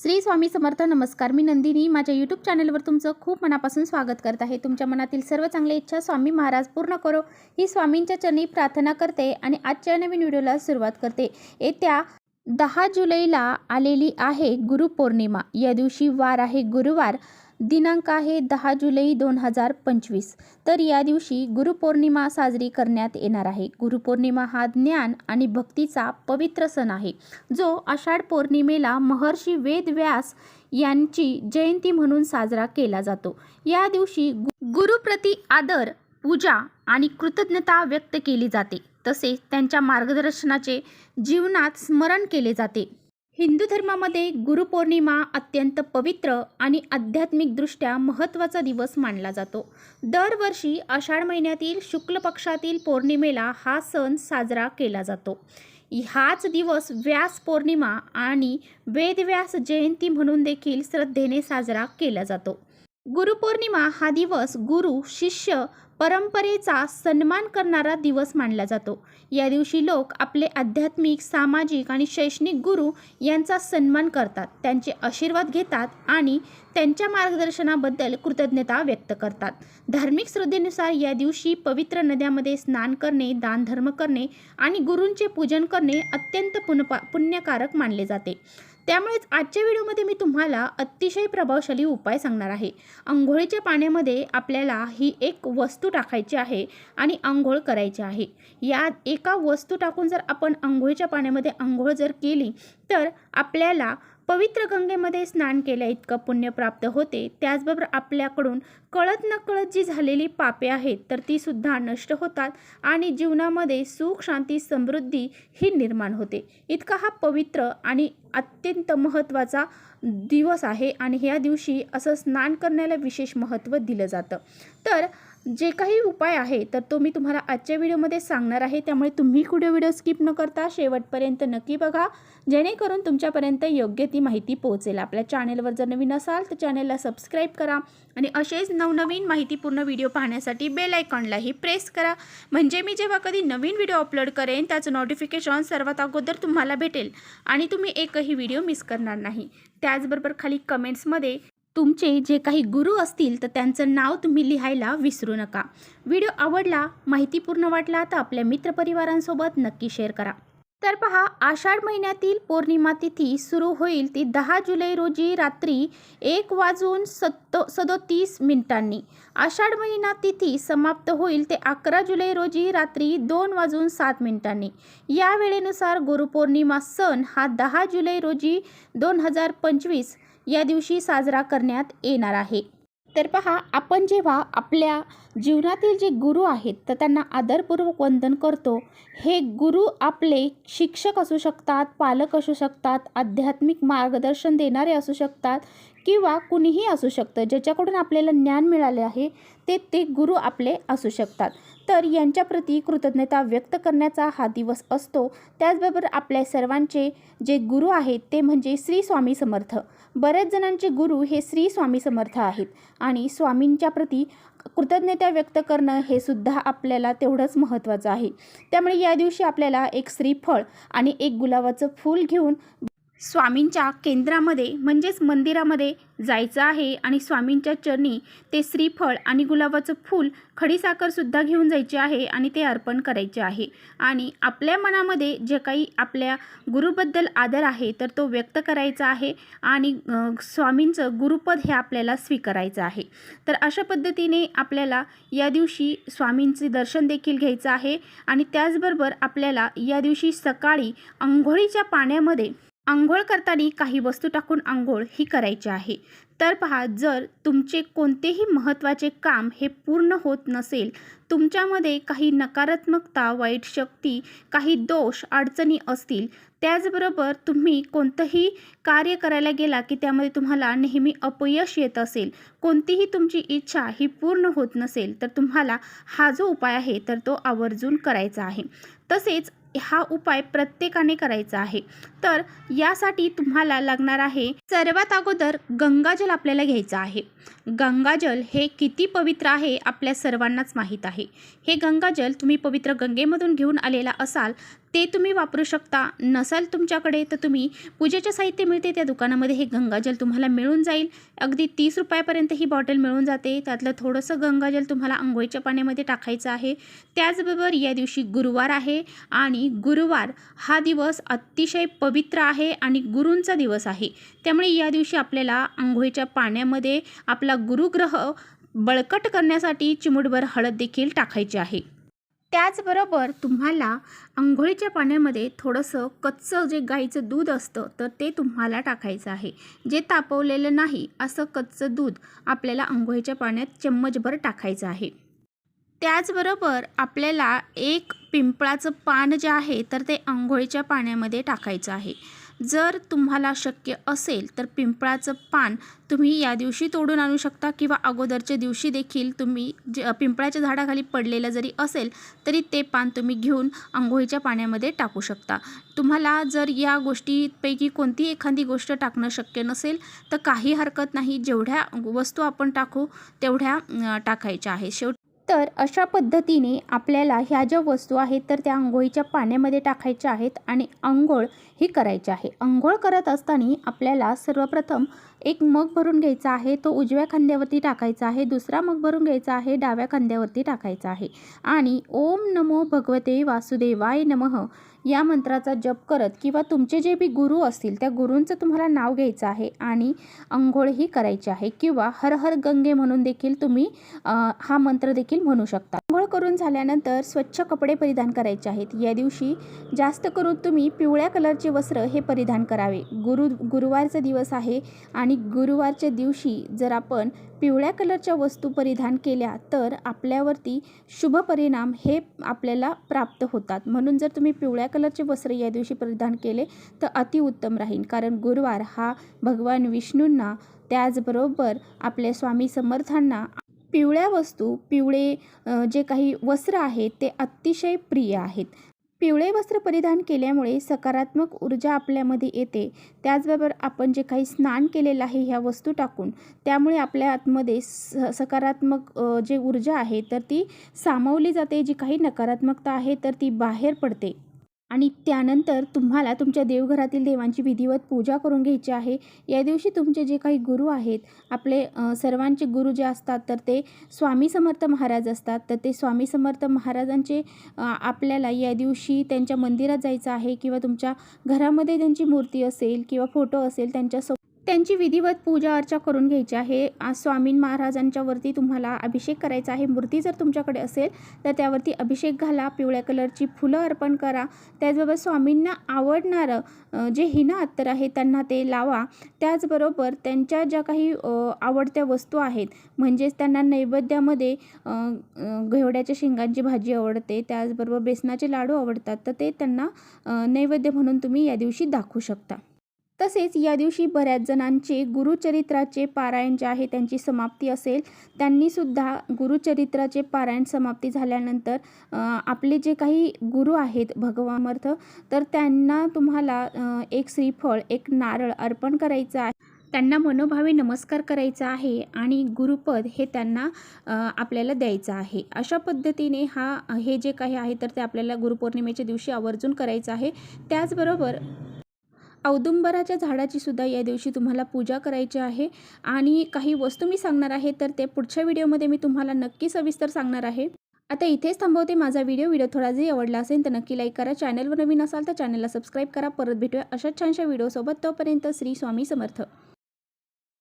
श्री स्वामी समर्थ. नमस्कार, मी नंदिनी. माझ्या यूट्यूब चॅनलवर तुमचं खूप मनापासून स्वागत करत आहे. तुमच्या मनातील सर्व चांगल्या इच्छा स्वामी महाराज पूर्ण करो ही स्वामींच्या चरणी प्रार्थना करते आणि आजच्या नवीन व्हिडिओला सुरुवात करते. येत्या 10 जुलैला आलेली आहे गुरुपौर्णिमा. या दिवशी वार आहे गुरुवार. दिनांक आहे 10 जुलै 2025. तर या दिवशी गुरुपौर्णिमा साजरी करण्यात येणार आहे. गुरुपौर्णिमा हा ज्ञान आणि भक्तीचा पवित्र सण आहे, जो आषाढ पौर्णिमेला महर्षी वेदव्यास यांची जयंती म्हणून साजरा केला जातो. या दिवशी गुरुप्रती आदर, पूजा आणि कृतज्ञता व्यक्त केली जाते. तसेच त्यांच्या मार्गदर्शनाचे जीवनात स्मरण केले जाते. हिंदू धर्मामध्ये गुरुपौर्णिमा अत्यंत पवित्र आणि आध्यात्मिकदृष्ट्या महत्त्वाचा दिवस मानला जातो. दरवर्षी आषाढ महिन्यातील शुक्ल पक्षातील पौर्णिमेला हा सण साजरा केला जातो. हाच दिवस व्यास पौर्णिमा आणि वेदव्यास जयंती म्हणून देखील श्रद्धेने साजरा केला जातो. गुरुपौर्णिमा हा दिवस गुरु शिष्य परंपरेचा सन्मान करणारा दिवस मानला जातो. या दिवशी लोक आपले आध्यात्मिक, सामाजिक आणि शैक्षणिक गुरु यांचा सन्मान करतात, त्यांचे आशीर्वाद घेतात आणि त्यांच्या मार्गदर्शनाबद्दल कृतज्ञता व्यक्त करतात. धार्मिक श्रद्धेनुसार या दिवशी पवित्र नद्यांमध्ये स्नान करणे, दानधर्म करणे आणि गुरूंचे पूजन करणे अत्यंत पुण्यकारक मानले जाते. त्यामुळेच आजच्या व्हिडिओमध्ये मी तुम्हाला अतिशय प्रभावशाली उपाय सांगणार आहे. अंघोळीच्या पाण्यामध्ये आपल्याला ही एक वस्तू टाकायची आहे आणि अंघोळ करायची आहे. या एका वस्तू टाकून जर आपण अंघोळीच्या पाण्यामध्ये अंघोळ जर केली तर आपल्याला पवित्र गंगेमध्ये स्नान केल्या इतकं पुण्य प्राप्त होते. त्याचबरोबर आपल्याकडून कळत नकळत जी झालेली पापे आहेत तर ती सुद्धा नष्ट होतात आणि जीवनामध्ये सुख, शांती, समृद्धी ही निर्माण होते. इतका हा पवित्र आणि अत्यंत महत्त्वाचा दिवस आहे आणि ह्या दिवशी असं स्नान करण्याला विशेष महत्त्व दिलं जातं. तर जे काही उपाय आहे तर तो मी तुम्हाला आजच्या व्हिडिओमध्ये सांगणार आहे. त्यामुळे तुम्ही व्हिडिओ स्किप न करता शेवटपर्यंत नक्की बघा, जेणेकरून तुमच्यापर्यंत योग्य ती माहिती पोहोचेल. आपल्या चॅनेलवर जर नवीन असाल तर चॅनेलला सबस्क्राईब करा आणि असेच नवनवीन माहितीपूर्ण व्हिडिओ पाहण्यासाठी बेल आयकॉनलाही प्रेस करा. म्हणजे मी जेव्हा कधी नवीन व्हिडिओ अपलोड करेन त्याचं नोटिफिकेशन सर्वात अगोदर तुम्हाला भेटेल आणि तुम्ही एकही व्हिडिओ मिस करणार नाही. त्याचबरोबर खाली कमेंट्समध्ये तुमचे जे काही गुरु असतील तर त्यांचं नाव तुम्ही लिहायला विसरू नका. व्हिडिओ आवडला, माहितीपूर्ण वाटला तर आपल्या मित्रपरिवारांसोबत नक्की शेअर करा. तर पहा, आषाढ महिन्यातील पौर्णिमा तिथी सुरू होईल ती 10 जुलै रोजी रात्री 1:37 आषाढ महिना तिथी समाप्त होईल ते 11 जुलै रोजी रात्री 2:07. या वेळेनुसार गुरुपौर्णिमा सण हा 10 जुलै रोजी 2025 या दिवशी साजरा करण्यात येणार आहे. तर पहा, आपण जेव्हा आपल्या जीवनातील जे गुरु आहेत तर त्यांना आदरपूर्वक वंदन करतो. हे गुरु आपले शिक्षक असू शकतात, पालक असू शकतात, आध्यात्मिक मार्गदर्शन देणारे असू शकतात किंवा कुणीही असू शकतं. ज्याच्याकडून आपल्याला ज्ञान मिळाले आहे ते गुरु आपले असू शकतात. तर यांच्याप्रती कृतज्ञता व्यक्त करण्याचा हा दिवस असतो. त्याचबरोबर आपल्या सर्वांचे जे गुरु आहेत ते म्हणजे श्री स्वामी समर्थ. बरेच जणांचे गुरु हे श्री स्वामी समर्थ आहेत आणि स्वामींच्या प्रती कृतज्ञता व्यक्त करणं हे सुद्धा आपल्याला तेवढंच महत्त्वाचं आहे. त्यामुळे या दिवशी आपल्याला एक श्रीफळ आणि एक गुलाबाचं फूल घेऊन स्वामींच्या केंद्रामध्ये म्हणजेच मंदिरामध्ये जायचं आहे आणि स्वामींच्या चरणी ते श्रीफळ आणि गुलाबाचं फूल, खडीसाखरसुद्धा घेऊन जायचे आहे आणि ते अर्पण करायचे आहे. आणि आपल्या मनामध्ये जे काही आपल्या गुरुबद्दल आदर आहे तर तो व्यक्त करायचा आहे आणि स्वामींचं गुरुपद हे आपल्याला स्वीकारायचं आहे. तर अशा पद्धतीने आपल्याला या दिवशी स्वामींचे दर्शन देखील घ्यायचं आहे आणि त्याचबरोबर आपल्याला या दिवशी सकाळी अंघोळीच्या पाण्यामध्ये अंघोळ करताना काही वस्तू टाकून अंघोळ ही करायची आहे. तर पहा, जर तुमचे कोणतेही महत्त्वाचे काम हे पूर्ण होत नसेल, तुमच्यामध्ये काही नकारात्मकता, वाईट शक्ती, काही दोष, अडचणी असतील, त्याचबरोबर तुम्ही कोणतंही कार्य करायला गेला की त्यामध्ये तुम्हाला नेहमी अपयश येत असेल, कोणतीही तुमची इच्छा ही पूर्ण होत नसेल तर तुम्हाला हा जो उपाय आहे तर तो आवर्जून करायचा आहे. तसेच हा उपाय प्रत्येकाने करायचा आहे. तर यासाठी तुम्हाला लागणार आहे सर्वात अगोदर गंगाजल आपल्याला घ्यायचं आहे. गंगाजल हे किती पवित्र आहे आपल्या सर्वांनाच माहीत आहे. हे गंगाजल तुम्ही पवित्र गंगेमधून घेऊन आलेला असाल ते तुम्ही वापरू शकता. नसाल तुमच्याकडे तर तुम्ही पूजेचे साहित्य मिळते त्या दुकानामध्ये हे गंगाजल तुम्हाला मिळून जाईल. अगदी 30 रुपयापर्यंत ही बॉटल मिळून जाते. त्यातलं थोडंसं गंगाजल तुम्हाला अंघोळीच्या पाण्यामध्ये टाकायचं आहे. त्याचबरोबर या दिवशी गुरुवार आहे आणि गुरुवार हा दिवस अतिशय पवित्र आहे आणि गुरूंचा दिवस आहे. त्यामुळे या दिवशी आपल्याला अंघोळीच्या पाण्यामध्ये आपला गुरुग्रह बळकट करण्यासाठी चिमूटभर हळद देखील टाकायची आहे. त्याचबरोबर तुम्हाला अंघोळीच्या पाण्यामध्ये थोडंसं कच्चं जे गाईचं दूध असतं तर ते तुम्हाला टाकायचं आहे. जे तापवलेलं नाही असं कच्चं दूध आपल्याला अंघोळीच्या पाण्यात चम्मचभर टाकायचं आहे. त्याचबरोबर आपल्याला एक पिंपळाचं पान जे आहे तर ते अंघोळीच्या पाण्यामध्ये टाकायचं आहे. जर तुम्हाला शक्य असेल तर पिंपळाचं पान तुम्ही या दिवशी तोडून आणू शकता किंवा अगोदरच्या दिवशी देखील तुम्ही पिंपळाच्या झाडाखाली पडलेलं जरी असेल तरी ते पान तुम्ही घेऊन अंघोळीच्या पाण्यामध्ये टाकू शकता. तुम्हाला जर या गोष्टीपैकी कोणती एखादी गोष्ट टाकणं शक्य नसेल तर काही हरकत नाही. जेवढ्या वस्तू आपण टाकू तेवढ्या टाकायच्या आहे. तर अशा पद्धतीने आपल्याला ह्या ज्या वस्तू आहेत तर त्या अंघोळीच्या पाण्यामध्ये टाकायच्या आहेत आणि अंघोळ ही करायची आहे. अंघोळ करत असताना आपल्याला सर्वप्रथम एक मग भरून घ्यायचा आहे. तो उजव्या खांद्यावरती टाकायचा आहे. दुसरा मग भरून घ्यायचा आहे. डाव्या खांद्यावरती टाकायचा आहे आणि ओम नमो भगवते वासुदेवाय नमः या मंत्राचा जप करत किंवा तुमचे जे बी गुरु असतील त्या गुरूंचं तुम्हाला नाव घ्यायचं आहे आणि अंघोळ ही करायची आहे. किंवा हर हर गंगे म्हणून देखील तुम्ही हा मंत्र देखील म्हणू शकता. अंघोळ करून झाल्यानंतर स्वच्छ कपडे परिधान करायचे आहेत. या दिवशी जास्त करून तुम्ही पिवळ्या कलरचे वस्त्र हे परिधान करावे. गुरुवारचा दिवस आहे आणि गुरुवारच्या दिवशी जर आपण पिवळ्या कलरच्या वस्तू परिधान केल्या तर आपल्यावरती शुभ परिणाम हे आपल्याला प्राप्त होतात. म्हणून जर तुम्ही पिवळ्या कलरचे वस्त्र या दिवशी परिधान केले तर अतिउत्तम राहील. कारण गुरुवार हा भगवान विष्णूंना त्याचबरोबर आपल्या स्वामी समर्थांना पिवळ्या वस्तू पिवळे जे काही वस्त्र आहेत ते अतिशय प्रिय आहेत. पिवळे वस्त्र परिधान केल्यामुळे सकारात्मक ऊर्जा आपल्यामध्ये येते. त्याचबरोबर आपण जे काही स्नान केलेलं आहे ह्या वस्तू टाकून त्यामुळे आपल्या आतमध्ये सकारात्मक जे ऊर्जा आहे तर ती सामावली जाते. जी काही नकारात्मकता आहे तर ती बाहेर पडते आणि त्यानंतर तुम्हाला तुमच्या देवघरातील देवांची विधिवत पूजा करून घ्यायची आहे. या दिवशी तुमचे जे काही गुरु आहेत आपले सर्वांचे गुरु जे असतात तर ते स्वामी समर्थ महाराज असतात. तर ते स्वामी समर्थ महाराजांचे आपल्याला या दिवशी त्यांच्या मंदिरात जायचं आहे किंवा तुमच्या घरामध्ये त्यांची मूर्ती असेल किंवा फोटो असेल त्यांची विधिवत पूजा अर्चा करून घ्यायची आहे. स्वामी महाराजांच्यावरती तुम्हाला अभिषेक करायचा आहे. मूर्ती जर तुमच्याकडे असेल तर त्यावरती अभिषेक घाला. पिवळ्या कलरची फुलं अर्पण करा. त्याचबरोबर स्वामींना आवडणारं जे हिना अत्तर आहे त्यांना ते लावा. त्याचबरोबर त्यांच्या ज्या काही आवडत्या वस्तू आहेत म्हणजेच त्यांना नैवेद्यामध्ये घेवड्याच्या शेंगांची भाजी आवडते. त्याचबरोबर बेसनाचे लाडू आवडतात तर ते त्यांना नैवेद्य म्हणून तुम्ही या दिवशी दाखवू शकता. तसेच या दिवशी बऱ्याच जणांचे गुरुचरित्राचे पारायण जे आहे त्यांची समाप्ती असेल. त्यांनीसुद्धा गुरुचरित्राचे पारायण समाप्ती झाल्यानंतर आपले जे काही गुरु आहेत भगवामर्थ तर त्यांना तुम्हाला एक श्रीफळ एक नारळ अर्पण करायचं आहे. त्यांना मनोभावे नमस्कार करायचा आहे आणि गुरुपद हे त्यांना आपल्याला द्यायचं आहे. अशा पद्धतीने हे जे काही आहे तर ते आपल्याला गुरुपौर्णिमेच्या दिवशी आवर्जून करायचं आहे. त्याचबरोबर औदुंबराच्या झाडाची सुद्धा या दिवशी तुम्हाला पूजा करायची आहे आणि काही वस्तू मी सांगणार आहे तर ते पुढच्या व्हिडिओमध्ये मी तुम्हाला नक्की सविस्तर सांगणार आहे. आता इथेच थांबवते माझा व्हिडिओ थोडा जरी आवडला असेल तर नक्की लाईक करा. चॅनलवर नवीन असाल तर चॅनलला सबस्क्राईब करा. परत भेटूया अशाच छानशा व्हिडिओसोबत. तोपर्यंत श्री स्वामी समर्थ.